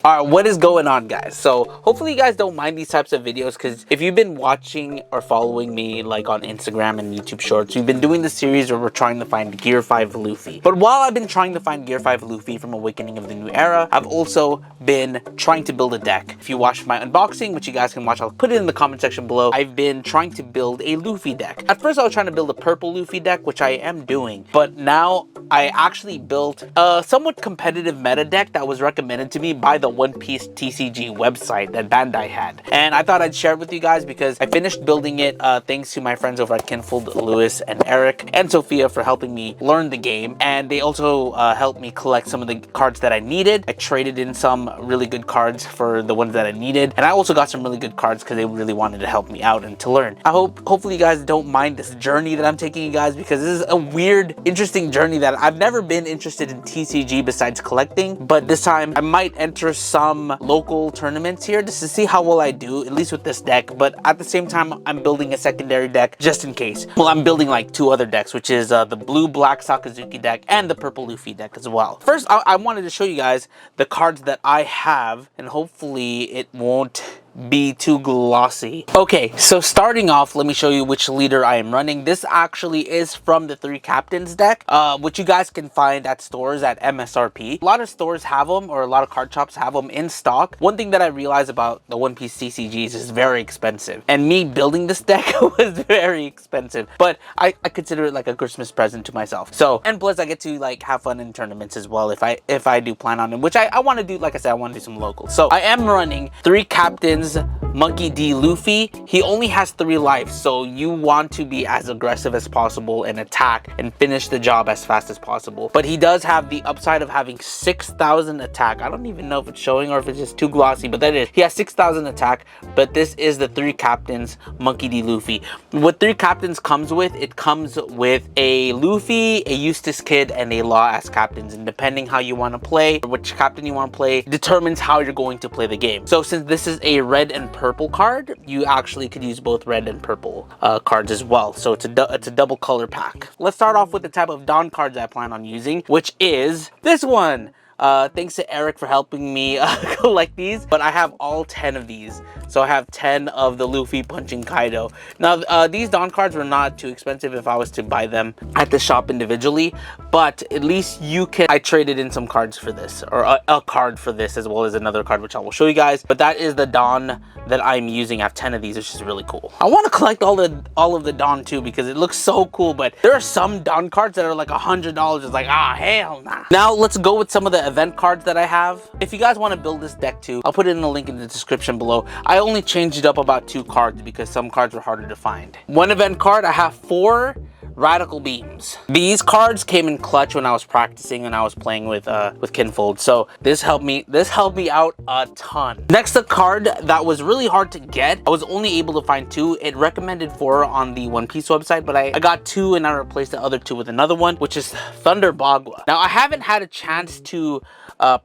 Alright, what is going on, guys? So hopefully you guys don't mind these types of videos, because if you've been watching or following me like on Instagram and YouTube Shorts, we've been doing the series where we're trying to find Gear 5 Luffy. But while I've been trying to find Gear 5 Luffy from Awakening of the New Era, I've also been trying to build a deck. If you watched my unboxing, which you guys can watch, I'll put it in the comment section below. I've been trying to build a Luffy deck. At first I was trying to build a purple Luffy deck, which I am doing, but now I actually built a somewhat competitive meta deck that was recommended to me by the One Piece TCG website that Bandai had, and I thought I'd share it with you guys because I finished building it thanks to my friends over at Kinfold, Lewis and Eric and Sophia for helping me learn the game, and they also helped me collect some of the cards that I needed. I traded in some really good cards for the ones that I needed, and I also got some really good cards because they really wanted to help me out and to learn. Hopefully you guys don't mind this journey that I'm taking you guys, because this is a weird, interesting journey that I've never been interested in TCG besides collecting, but this time I might enter some local tournaments here just to see how well I do, at least with this deck. But at the same time, I'm building a secondary deck just in case. Well, I'm building like two other decks, which is the blue-black Sakazuki deck and the purple Luffy deck as well. First, I wanted to show you guys the cards that I have, and hopefully it won't be too glossy. Okay, so starting off, let me show you which leader I am running. This actually is from the 3 Captains deck, which you guys can find at stores at MSRP. A lot of stores have them, or a lot of card shops have them in stock. One thing that I realized about the One Piece TCGs is very expensive, and me building this deck was very expensive, but I consider it like a Christmas present to myself. So, and plus I get to like have fun in tournaments as well if I do plan on it, which I want to do. Like I said, I want to do some locals. So I am running 3 Captains Monkey D Luffy. He only has 3 lives, so you want to be as aggressive as possible and attack and finish the job as fast as possible. But he does have the upside of having 6,000 attack. I don't even know if it's showing or if it's just too glossy, but that is, he has 6,000 attack. But this is the 3 Captains Monkey D Luffy. What 3 Captains comes with, it comes with a Luffy, a Eustace Kid, and a Law as captains, and depending how you want to play, or which captain you want to play, determines how you're going to play the game. So since this is a red and purple card, you actually could use both red and purple cards as well. So it's a double color pack. Let's start off with the type of Dawn cards I plan on using, which is this one. Thanks to Eric for helping me collect these, but I have all 10 of these. So I have 10 of the Luffy punching Kaido. Now, these Dawn cards were not too expensive if I was to buy them at the shop individually, but at least you can. I traded in some cards for this, or a card for this, as well as another card, which I will show you guys. But that is the Dawn that I'm using. I have 10 of these, which is really cool. I want to collect all of the Dawn too, because it looks so cool, but there are some Dawn cards that are like $100. It's like, ah, hell nah. Now, let's go with some of the event cards that I have. If you guys want to build this deck too, I'll put it in the link in the description below. I only changed it up about 2 cards because some cards were harder to find. One event card, I have 4 Radical Beams. These cards came in clutch when I was practicing and I was playing with Kinfold, so this helped me out a ton. Next, a card that was really hard to get. I was only able to find 2. It recommended 4 on the One Piece website, but I got 2 and I replaced the other 2 with another one, which is Thunder Bagua. Now, I haven't had a chance to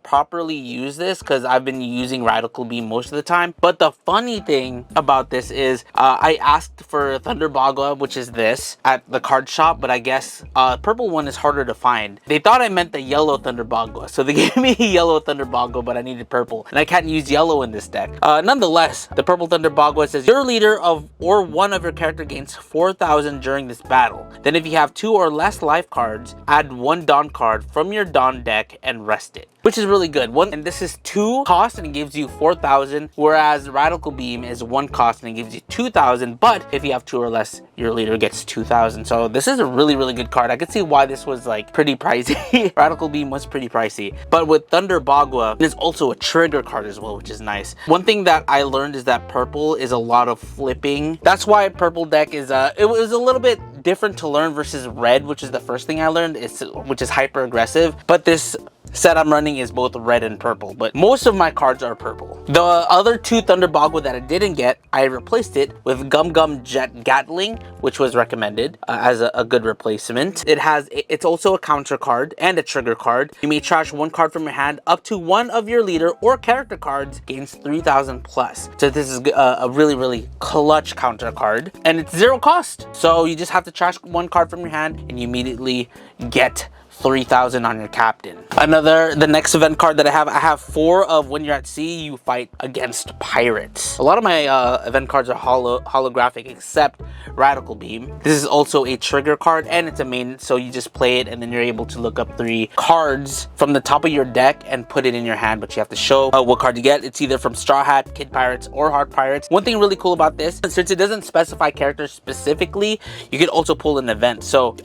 properly use this because I've been using Radical Beam most of the time, but the funny thing about this is I asked for Thunder Bagua, which is this, at the card shop, but I guess purple one is harder to find. They thought I meant the yellow Thunder Bagua, so they gave me yellow Thunder Bagua, but I needed purple, and I can't use yellow in this deck. Nonetheless, the purple Thunder Bagua says your leader of or one of your character gains 4,000 during this battle. Then if you have 2 or less life cards, add 1 Dawn card from your Dawn deck and rest it, which is really good. And this is 2 cost and it gives you 4,000, whereas Radical Beam is 1 cost and it gives you 2,000, but if you have 2 or less, your leader gets 2,000. So this is a really, really good card. I could see why this was like pretty pricey. Radical Beam was pretty pricey, but with Thunder Bagua, there's also a trigger card as well, which is nice. One thing that I learned is that purple is a lot of flipping. That's why purple deck is it was a little bit different to learn versus red, which is the first thing I learned, which is hyper aggressive. But this set I'm running is both red and purple, but most of my cards are purple. The other 2 Thunder Bagua that I didn't get, I replaced it with Gum Gum Jet Gatling, which was recommended as a good replacement. It's also a counter card and a trigger card. You may trash 1 card from your hand. Up to 1 of your leader or character cards gains 3,000 plus. So this is a really, really clutch counter card, and it's 0 cost. So you just have to trash 1 card from your hand and you immediately get 3,000 on your captain. The next event card that I have 4 of when you're at sea, you fight against pirates. A lot of my event cards are holographic except Radical Beam. This is also a trigger card and it's a main, so you just play it and then you're able to look up 3 cards from the top of your deck and put it in your hand, but you have to show what card you get. It's either from Straw Hat, Kid Pirates, or Heart Pirates. One thing really cool about this, since it doesn't specify characters specifically, you can also pull an event. So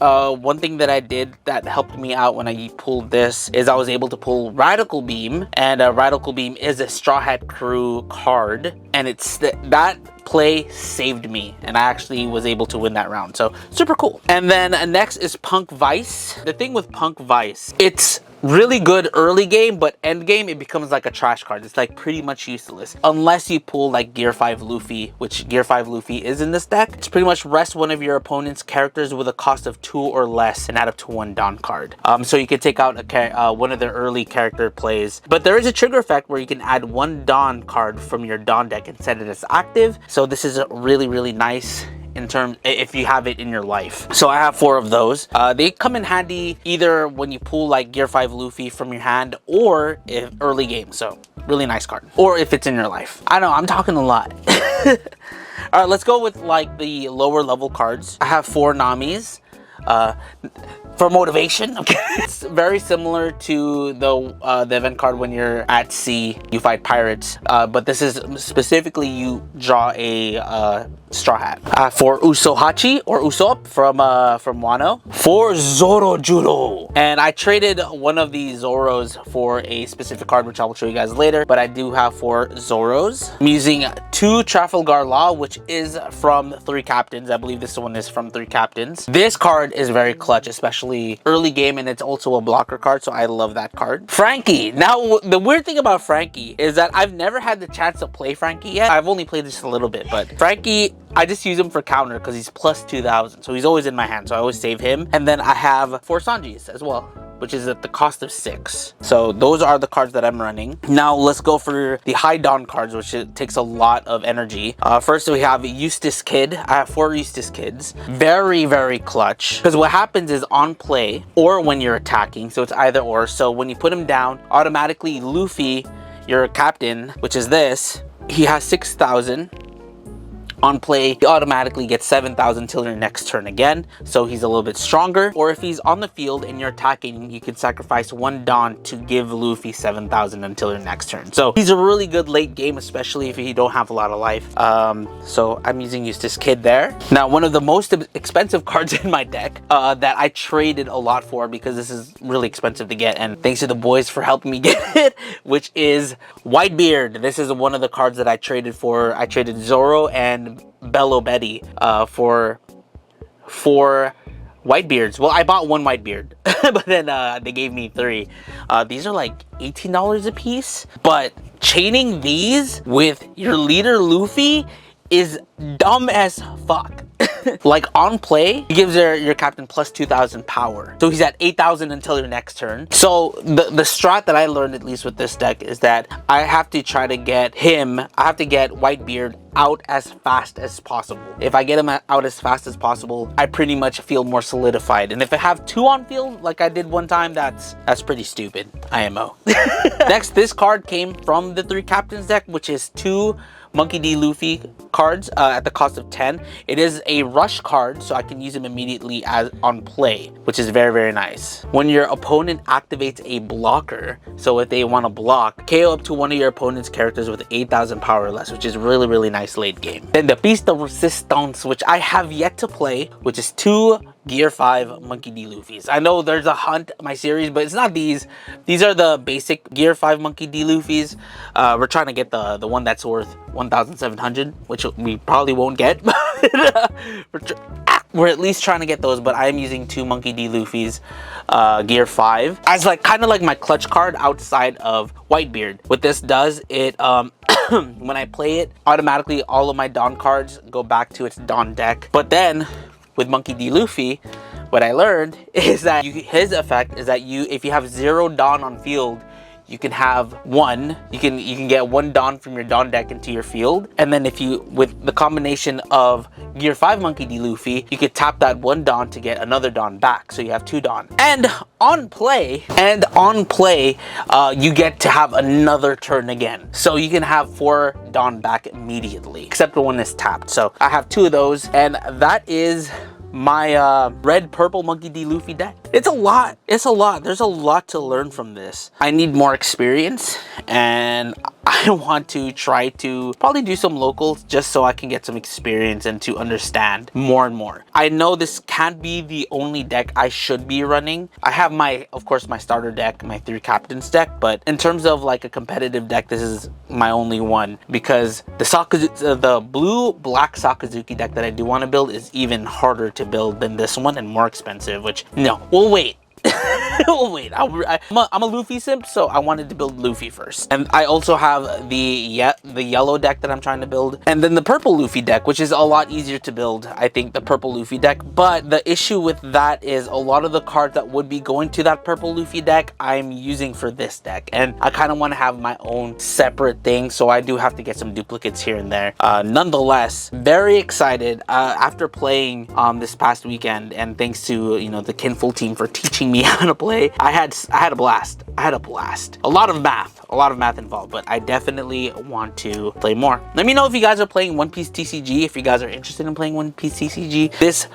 one thing that I did that helped me out when I pulled this is I was able to pull Radical Beam, and Radical Beam is a Straw Hat Crew card, and it's that play saved me and I actually was able to win that round, so super cool. And then next is Punk Vice. The thing with Punk Vice, it's really good early game, but end game it becomes like a trash card. It's like pretty much useless unless you pull like Gear 5 Luffy, which Gear 5 Luffy is in this deck. It's pretty much rest one of your opponent's characters with a cost of 2 or less and add up to 1 Dawn card. So you can take out one of their early character plays, but there is a trigger effect where you can add 1 Dawn card from your Dawn deck and set it as active. So this is really nice in terms if you have it in your life. So I have 4 of those. They come in handy either when you pull like Gear 5 Luffy from your hand or if early game. So really nice card, or if it's in your life. I know I'm talking a lot. All right, let's go with like the lower level cards. I have 4 Namis for motivation. Okay. It's very similar to the event card when you're at sea, you fight pirates, but this is specifically you draw a Straw Hat. For Usohachi or Usopp from Wano. For Zorojuro. And I traded one of these Zoros for a specific card, which I will show you guys later, but I do have 4 Zoros. I'm using 2 Trafalgar Law, which is from 3 Captains. I believe this one is from 3 Captains. This card is very clutch, especially early game, and it's also a blocker card, so I love that card. Frankie. Now, the weird thing about Frankie is that I've never had the chance to play Frankie yet. I've only played this a little bit, but Frankie, I just use him for counter because he's plus 2,000, so he's always in my hand, so I always save him. And then I have 4 Sanjis as well, which is at the cost of 6. So those are the cards that I'm running. Now let's go for the high Dawn cards, which it takes a lot of energy. First we have Eustace Kid. I have 4 Eustace Kids. Very clutch, because what happens is on play or when you're attacking, so it's either or. So when you put him down, automatically Luffy, your captain, which is this, he has 6,000. On play, he automatically gets 7,000 till your next turn again, so he's a little bit stronger. Or if he's on the field and you're attacking, you can sacrifice 1 Dawn to give Luffy 7,000 until your next turn. So he's a really good late game, especially if you don't have a lot of life. So I'm using Eustace Kid there. Now, one of the most expensive cards in my deck that I traded a lot for, because this is really expensive to get, and thanks to the boys for helping me get it, which is Whitebeard. This is one of the cards that I traded for. I traded Zoro and Bello Betty for 4 Whitebeards. Well, I bought 1 Whitebeard, but then they gave me 3. These are like $18 a piece, but chaining these with your leader Luffy is dumb as fuck. Like on play, he gives your captain plus 2,000 power, so he's at 8,000 until your next turn. So the strat that I learned, at least with this deck, is that I have to try to get him, I have to get Whitebeard out as fast as possible. If I get him out as fast as possible, I pretty much feel more solidified. And if I have 2 on field like I did one time, that's pretty stupid. IMO. Next, this card came from the 3 Captains deck, which is 2 Monkey D. Luffy cards at the cost of 10. It is a rush card, so I can use him immediately as on play, which is very nice. When your opponent activates a blocker, so if they want to block, KO up to one of your opponent's characters with 8,000 power or less, which is really nice late game. Then the Piece de Resistance, which I have yet to play, which is 2 Gear 5 Monkey D. Luffys. I know there's a Hunt, my series, but it's not these. These are the basic Gear 5 Monkey D. Luffys. We're trying to get the one that's worth 1,700, which we probably won't get. We're at least trying to get those, but I'm using 2 Monkey D. Luffys Gear 5 as like kind of like my clutch card outside of Whitebeard. What this does, it when I play it, automatically all of my Dawn cards go back to its Dawn deck. But then with Monkey D. Luffy, what I learned is that his effect is that if you have 0 Dawn on field, you can have one. You can get one Dawn from your Dawn deck into your field, and then if you, with the combination of Gear 5 Monkey D. Luffy, you could tap that one Dawn to get another Dawn back, so you have 2 Dawn. And on play, you get to have another turn again, so you can have 4 Dawn back immediately, except the one is tapped. So I have 2 of those, and that is my red purple Monkey D. Luffy deck. It's a lot. There's a lot to learn from this. I need more experience, and I want to try to probably do some locals just so I can get some experience and to understand more and more. I know this can't be the only deck I should be running. I have of course, my starter deck, my 3 captains deck, but in terms of like a competitive deck, this is my only one, because the blue-black Sakazuki deck that I do want to build is even harder to build than this one and more expensive, which, no, we'll wait. We'll wait. I'm a Luffy simp, so I wanted to build Luffy first. And I also have the yellow deck that I'm trying to build, and then the purple Luffy deck, which is a lot easier to build, I think, the purple Luffy deck. But the issue with that is a lot of the cards that would be going to that purple Luffy deck I'm using for this deck, and I kind of want to have my own separate thing, so I do have to get some duplicates here and there. Nonetheless, very excited after playing this past weekend, and thanks to, you know, the Kinful team for teaching me how to play. I had a blast. A lot of math involved, but I definitely want to play more. Let me know if you guys are playing One Piece TCG, if you guys are interested in playing One Piece TCG. This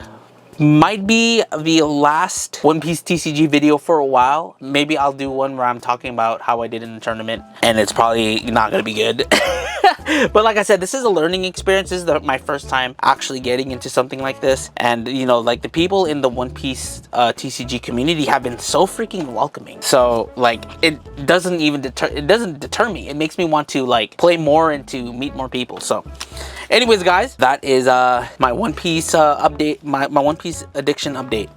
might be the last One Piece TCG video for a while. Maybe I'll do one where I'm talking about how I did in the tournament, and it's probably not gonna be good. But like I said, this is a learning experience. This is my first time actually getting into something like this, and you know, like, the people in the One Piece TCG community have been so freaking welcoming. So like, it doesn't deter me. It makes me want to like play more and to meet more people. So anyways, guys, that is my One Piece update, my One Piece addiction update.